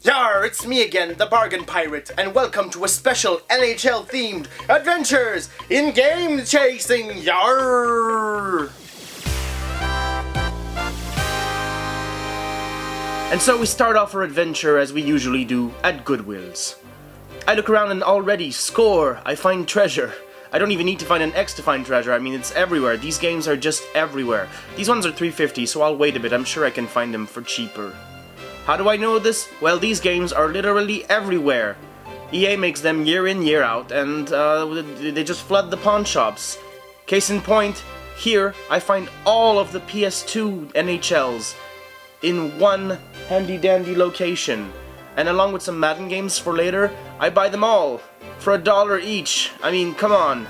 Yar, it's me again, the Bargain Pirate, and welcome to a special NHL-themed Adventures in Game Chasing, yar! And so we start off our adventure as we usually do, at Goodwill's. I look around and already, score, I find treasure. I don't even need to find an X to find treasure, I mean it's everywhere. These games are just everywhere. These ones are $3.50, so I'll wait a bit, I'm sure I can find them for cheaper. How do I know this? Well, these games are literally everywhere. EA makes them year in, year out, and they just flood the pawn shops. Case in point, here I find all of the PS2 NHLs in one handy-dandy location. And along with some Madden games for later, I buy them all for $1 each. I mean, come on.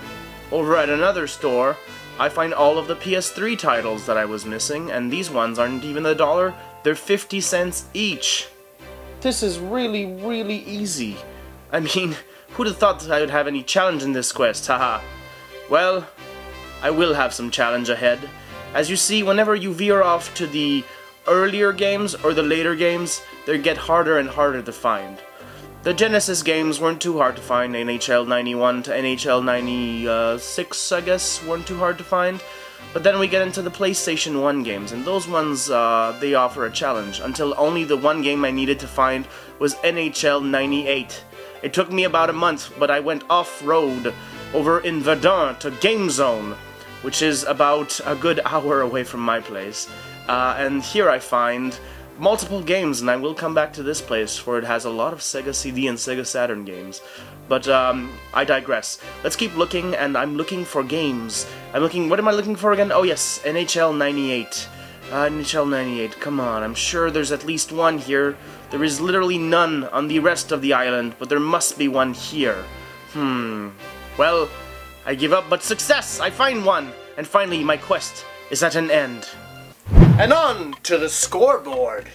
Over at another store, I find all of the PS3 titles that I was missing, and these ones aren't even $1. They're 50 cents each. This is really, really easy. I mean, who'd have thought that I would have any challenge in this quest, haha. Well, I will have some challenge ahead. As you see, whenever you veer off to the earlier games or the later games, they get harder and harder to find. The Genesis games weren't too hard to find. NHL 91 to NHL 96, I guess, weren't too hard to find. But then we get into the PlayStation 1 games, and those ones, they offer a challenge, until only the one game I needed to find was NHL 98. It took me about a month, but I went off-road over in Verdun to Game Zone, which is about a good hour away from my place. And here I find multiple games, and I will come back to this place, for it has a lot of Sega CD and Sega Saturn games. But, I digress. Let's keep looking, and I'm looking for games. What am I looking for again? Oh yes, NHL 98. NHL 98, come on, I'm sure there's at least one here. There is literally none on the rest of the island, but there must be one here. Well, I give up, but success! I find one! And finally, my quest is at an end. And on to the scoreboard!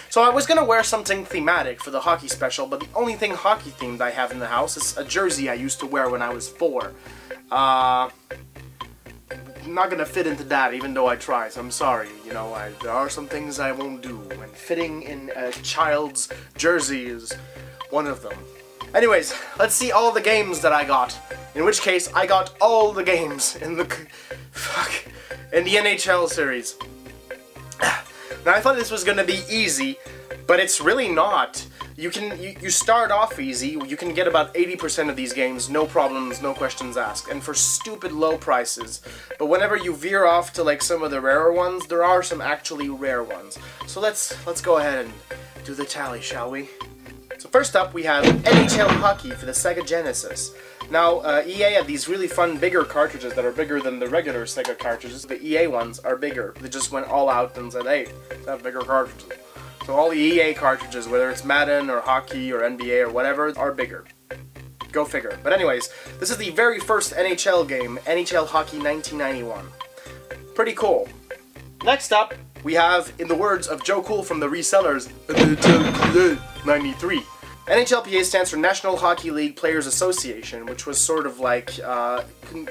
So I was gonna wear something thematic for the hockey special, but the only thing hockey themed I have in the house is a jersey I used to wear when I was 4. I'm not gonna fit into that, even though I try, so I'm sorry. You know, there are some things I won't do, and fitting in a child's jersey is one of them. Anyways, let's see all the games that I got. In which case, I got all the games in the NHL series. Now I thought this was gonna be easy, but it's really not. You start off easy, you can get about 80% of these games, no problems, no questions asked, and for stupid low prices. But whenever you veer off to like some of the rarer ones, there are some actually rare ones. So let's go ahead and do the tally, shall we? So first up we have NHL Hockey for the Sega Genesis. Now, EA had these really fun, bigger cartridges that are bigger than the regular Sega cartridges. The EA ones are bigger. They just went all out and said, hey, let's have bigger cartridges. So all the EA cartridges, whether it's Madden or Hockey or NBA or whatever, are bigger. Go figure. But anyways, this is the very first NHL game, NHL Hockey 1991. Pretty cool. Next up, we have, in the words of Joe Cool from the Resellers, NHL 93. NHLPA stands for National Hockey League Players Association, which was sort of like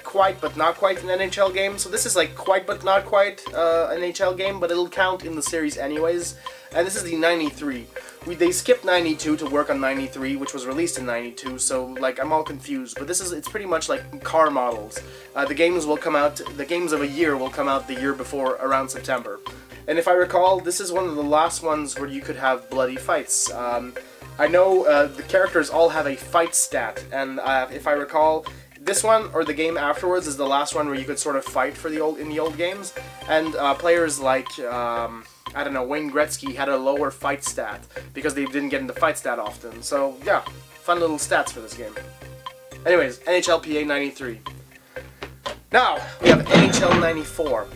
quite but not quite an NHL game. So this is like quite but not quite an NHL game, but it'll count in the series anyways. And this is the 93. They skipped 92 to work on 93, which was released in 92, so like I'm all confused. But it's pretty much like car models. The games of a year will come out the year before, around September. And if I recall, this is one of the last ones where you could have bloody fights. I know the characters all have a fight stat, and if I recall, this one or the game afterwards is the last one where you could sort of fight for in the old games, and players like I don't know, Wayne Gretzky had a lower fight stat because they didn't get into fights that often. So yeah, fun little stats for this game. Anyways, NHLPA 93. Now we have NHL 94.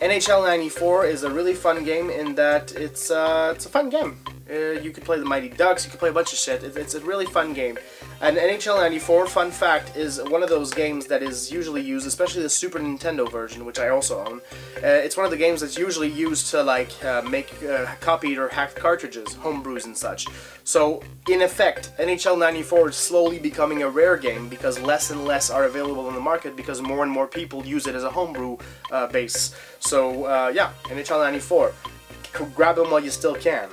NHL 94 is a really fun game in that it's a fun game. You could play the Mighty Ducks, you could play a bunch of shit. It's a really fun game. And NHL 94, fun fact, is one of those games that is usually used, especially the Super Nintendo version, which I also own. It's one of the games that's usually used to like make copied or hacked cartridges, homebrews and such. So, in effect, NHL 94 is slowly becoming a rare game because less and less are available in the market because more and more people use it as a homebrew base. So, yeah, NHL 94. Grab them while you still can.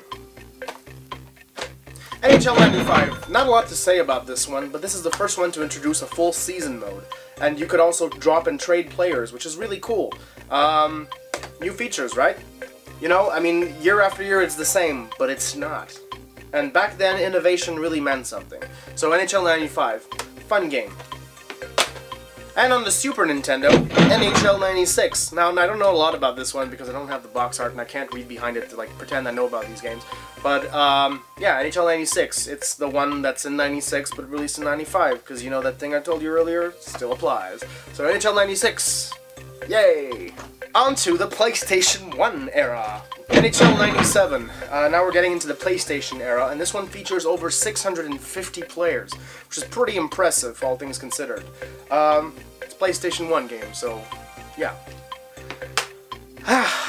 NHL 95, not a lot to say about this one, but this is the first one to introduce a full season mode. And you could also drop and trade players, which is really cool. New features, right? You know, I mean, year after year it's the same, but it's not. And back then, innovation really meant something. So NHL 95, fun game. And on the Super Nintendo, NHL 96. Now, I don't know a lot about this one because I don't have the box art and I can't read behind it to like pretend I know about these games. But yeah, NHL 96. It's the one that's in 96 but released in 95 because you know that thing I told you earlier still applies. So NHL 96. Yay! On to the PlayStation 1 era. NHL 97. Now we're getting into the PlayStation era, and this one features over 650 players, which is pretty impressive, all things considered. It's a PlayStation 1 game, so yeah.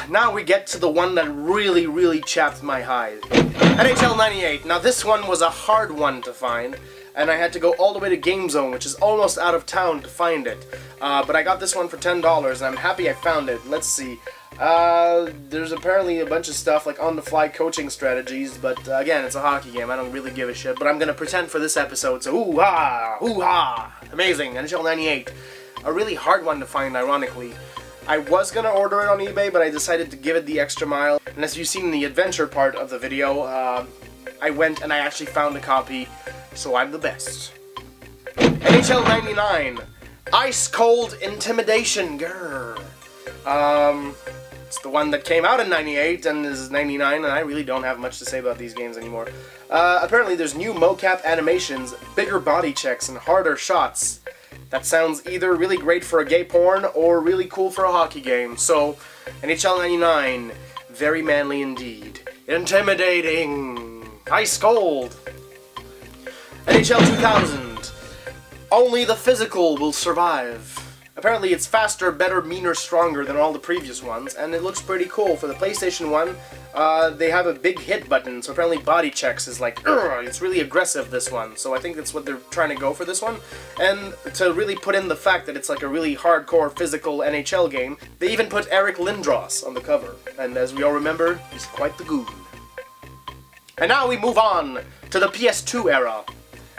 Now we get to the one that really chapped my hide. NHL 98. Now this one was a hard one to find, and I had to go all the way to Game Zone, which is almost out of town, to find it. But I got this one for $10, and I'm happy I found it. Let's see. There's apparently a bunch of stuff like on-the-fly coaching strategies, but again, it's a hockey game. I don't really give a shit, but I'm gonna pretend for this episode, so ooh-ha! Ooh-ha! Amazing! NHL 98. A really hard one to find, ironically. I was gonna order it on eBay, but I decided to give it the extra mile, and as you've seen in the adventure part of the video, I went and I actually found a copy, so I'm the best. NHL 99. Ice Cold Intimidation, grrr. It's the one that came out in 98 and is 99, and I really don't have much to say about these games anymore. Apparently there's new mocap animations, bigger body checks, and harder shots. That sounds either really great for a gay porn or really cool for a hockey game. So, NHL 99, very manly indeed. Intimidating. Ice cold. NHL 2000, only the physical will survive. Apparently it's faster, better, meaner, stronger than all the previous ones, and it looks pretty cool. For the PlayStation 1, they have a big hit button, so apparently body checks is like, it's really aggressive, this one. So I think that's what they're trying to go for this one. And to really put in the fact that it's like a really hardcore physical NHL game, they even put Eric Lindros on the cover. And as we all remember, he's quite the goon. And now we move on to the PS2 era.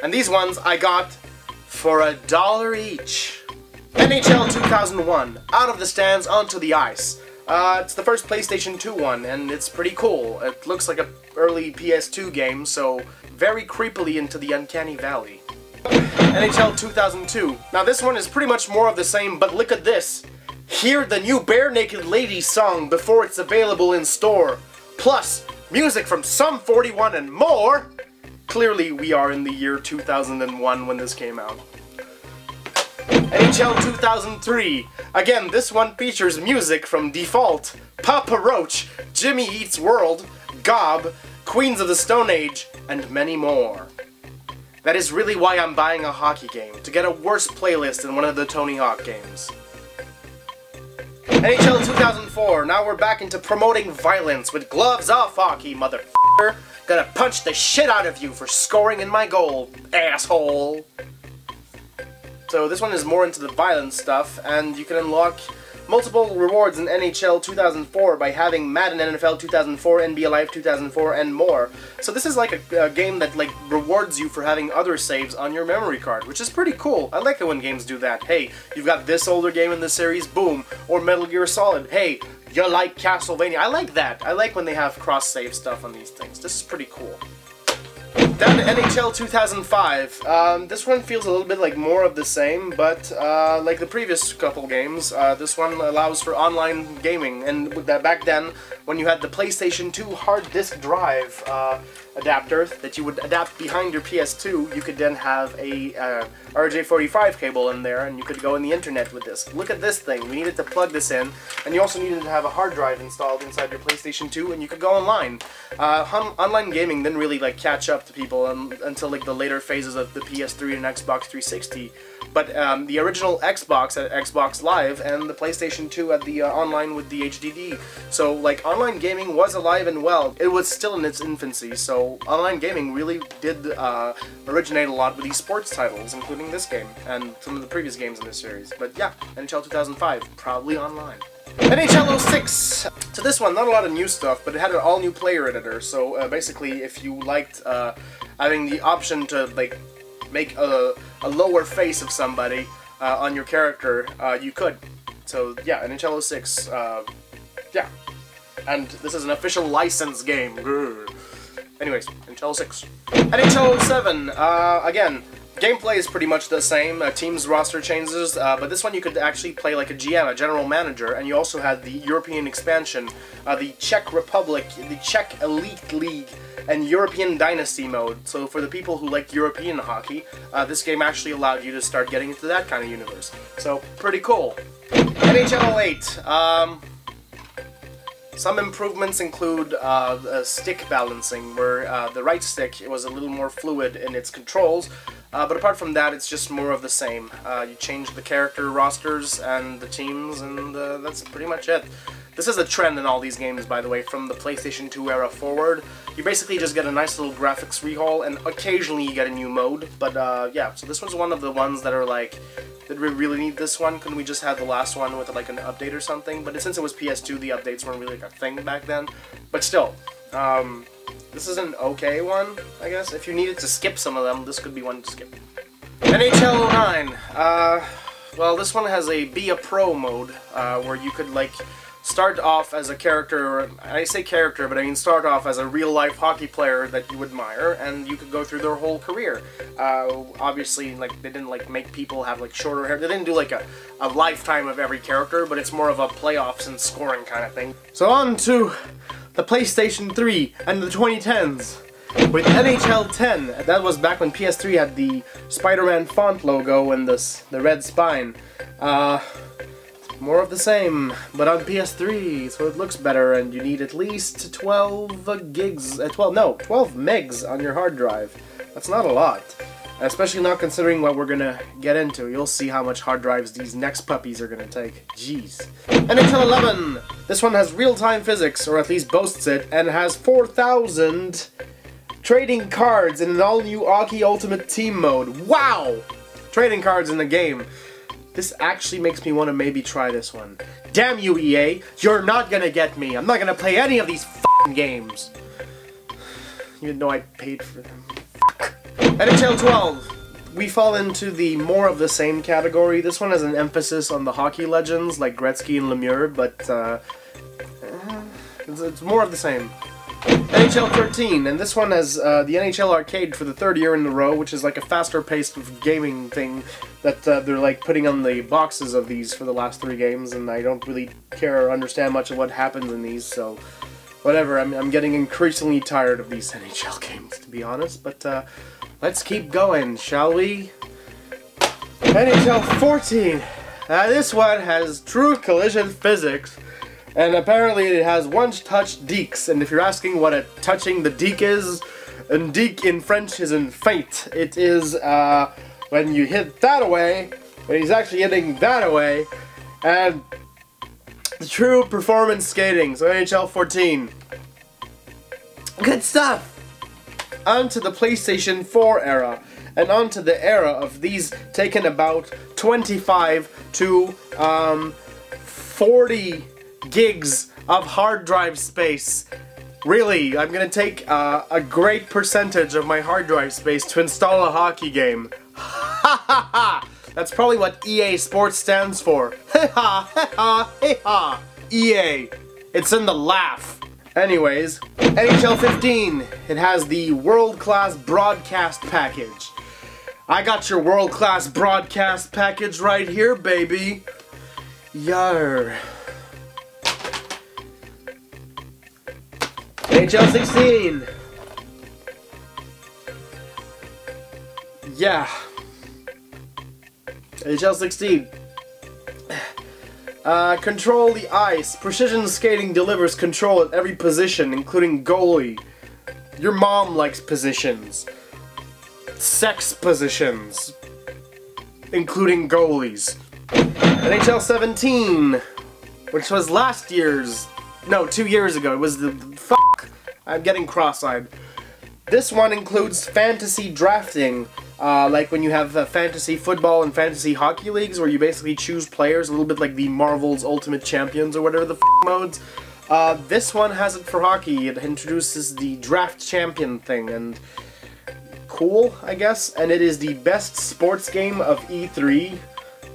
And these ones I got for $1 each. NHL 2001, Out of the Stands, Onto the Ice. It's the first PlayStation 2 one, and it's pretty cool. It looks like an early PS2 game, so very creepily into the uncanny valley. NHL 2002. Now this one is pretty much more of the same, but look at this. Hear the new Bare Naked Ladies song before it's available in store. Plus, music from Sum 41 and more. Clearly we are in the year 2001 when this came out. NHL 2003. Again, this one features music from Default, Papa Roach, Jimmy Eats World, Gob, Queens of the Stone Age, and many more. That is really why I'm buying a hockey game, to get a worse playlist than one of the Tony Hawk games. NHL 2004. Now we're back into promoting violence with gloves off hockey, motherfucker. Gonna punch the shit out of you for scoring in my goal, asshole. So this one is more into the violence stuff, and you can unlock multiple rewards in NHL 2004 by having Madden NFL 2004, NBA Live 2004, and more. So this is like a game that like rewards you for having other saves on your memory card, which is pretty cool. I like it when games do that. Hey, you've got this older game in the series, boom. Or Metal Gear Solid, hey, you like Castlevania. I like that. I like when they have cross-save stuff on these things. This is pretty cool. Down to NHL 2005. This one feels a little bit like more of the same, but like the previous couple games, this one allows for online gaming. And back then, when you had the PlayStation 2 hard disk drive adapter that you would adapt behind your PS2, you could then have a RJ45 cable in there, and you could go on the internet with this. Look at this thing. We needed to plug this in, and you also needed to have a hard drive installed inside your PlayStation 2, and you could go online. Online gaming didn't really like catch up to people until like the later phases of the PS3 and Xbox 360. But the original Xbox at Xbox Live and the PlayStation 2 at the online with the HDD. So like online gaming was alive and well. It was still in its infancy, so online gaming really did originate a lot with esports titles, including this game and some of the previous games in this series. But yeah, NHL 2005, proudly online. NHL 06! So this one, not a lot of new stuff, but it had an all-new player editor, so basically if you liked having the option to like make a lower face of somebody on your character, you could. So yeah, NHL 06, yeah. And this is an official licensed game. Grr. Anyways, NHL 06. NHL 07, again, gameplay is pretty much the same, team's roster changes, but this one you could actually play like a GM, a general manager, and you also had the European expansion, the Czech Republic, the Czech Elite League, and European Dynasty mode. So for the people who like European hockey, this game actually allowed you to start getting into that kind of universe. So, pretty cool. NHL 08, some improvements include stick balancing, where the right stick was a little more fluid in its controls, but apart from that, it's just more of the same. You change the character rosters and the teams, and that's pretty much it. This is a trend in all these games, by the way, from the PlayStation 2 era forward. You basically just get a nice little graphics rehaul, and occasionally you get a new mode, but yeah, so this one's one of the ones that are like, did we really need this one? Couldn't we just have the last one with like an update or something? But since it was PS2, the updates weren't really like a thing back then. But still, this is an okay one, I guess. If you needed to skip some of them, this could be one to skip. NHL 09. Well, this one has a Be a Pro mode, where you could like start off as a character, I say character, but I mean start off as a real-life hockey player that you admire, and you could go through their whole career. Obviously, like, they didn't, like, make people have, like, shorter hair. They didn't do, like, a lifetime of every character, but it's more of a playoffs and scoring kind of thing. So on to the PlayStation 3 and the 2010s. With NHL 10, that was back when PS3 had the Spider-Man font logo and the red spine. More of the same, but on PS3, so it looks better, and you need at least 12 gigs, 12 megs on your hard drive. That's not a lot, especially not considering what we're gonna get into. You'll see how much hard drives these next puppies are gonna take. Jeez. NHL 11! This one has real-time physics, or at least boasts it, and has 4,000 trading cards in an all-new Hockey Ultimate Team mode. Wow! Trading cards in the game. This actually makes me want to maybe try this one. Damn you, EA! You're not gonna get me! I'm not gonna play any of these f***ing games! Even though I paid for them. NHL 12. We fall into the more of the same category. This one has an emphasis on the hockey legends, like Gretzky and Lemieux, but it's more of the same. NHL 13, and this one has the NHL Arcade for the third year in a row, which is like a faster-paced gaming thing that they're like putting on the boxes of these for the last 3 games, and I don't really care or understand much of what happens in these, so whatever. I'm getting increasingly tired of these NHL games, to be honest, but let's keep going, shall we? NHL 14. This one has true collision physics. And apparently it has one-touch deeks, and if you're asking what a touching the deek is, and deek in French is in feint. It is when you hit that away, when he's actually hitting that away, and the true performance skating, so NHL 14. Good stuff! Onto the PlayStation 4 era, and onto the era of these taking about 25 to 40 gigs of hard drive space. Really, I'm gonna take a great percentage of my hard drive space to install a hockey game. Ha ha ha! That's probably what EA Sports stands for. Ha ha ha ha! EA. It's in the laugh. Anyways, NHL 15. It has the world-class broadcast package. I got your world-class broadcast package right here, baby. Yarr. NHL 16! Yeah. NHL 16. Control the ice. Precision skating delivers control at every position, including goalie. Your mom likes positions. Sex positions. Including goalies. NHL 17. Which was last year's... No, 2 years ago. It was the... I'm getting cross-eyed. This one includes fantasy drafting, like when you have fantasy football and fantasy hockey leagues where you basically choose players, a little bit like the Marvel's Ultimate Champions or whatever the modes. This one has it for hockey. It introduces the draft champion thing, and cool, I guess. And it is the best sports game of E3,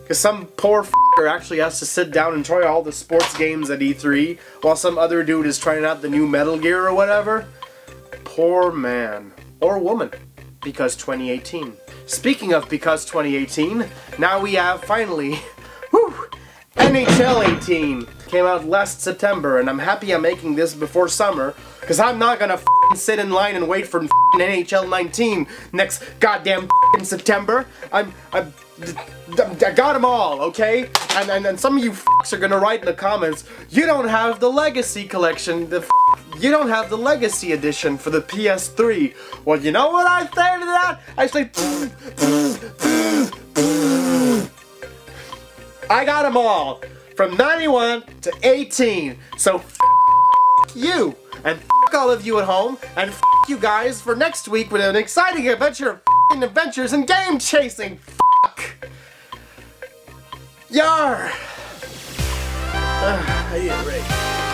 because some poor f***er actually has to sit down and try all the sports games at E3 while some other dude is trying out the new Metal Gear or whatever. Poor man. Or woman. Because 2018. Speaking of because 2018, now we have finally, whew, NHL 18. Came out last September, and I'm happy I'm making this before summer, because I'm not gonna f***ing sit in line and wait for NHL 19 next goddamn f***ing September. I got them all, okay? And some of you f***s are gonna write in the comments, you don't have the Legacy Collection, you don't have the Legacy Edition for the PS3. Well, you know what I say to that? I say, I got them all, from 91 to 18, so f*** you, and f*** all of you at home, and f*** you guys for next week with an exciting adventure of f***ing adventures and game chasing. Yar! I need a break.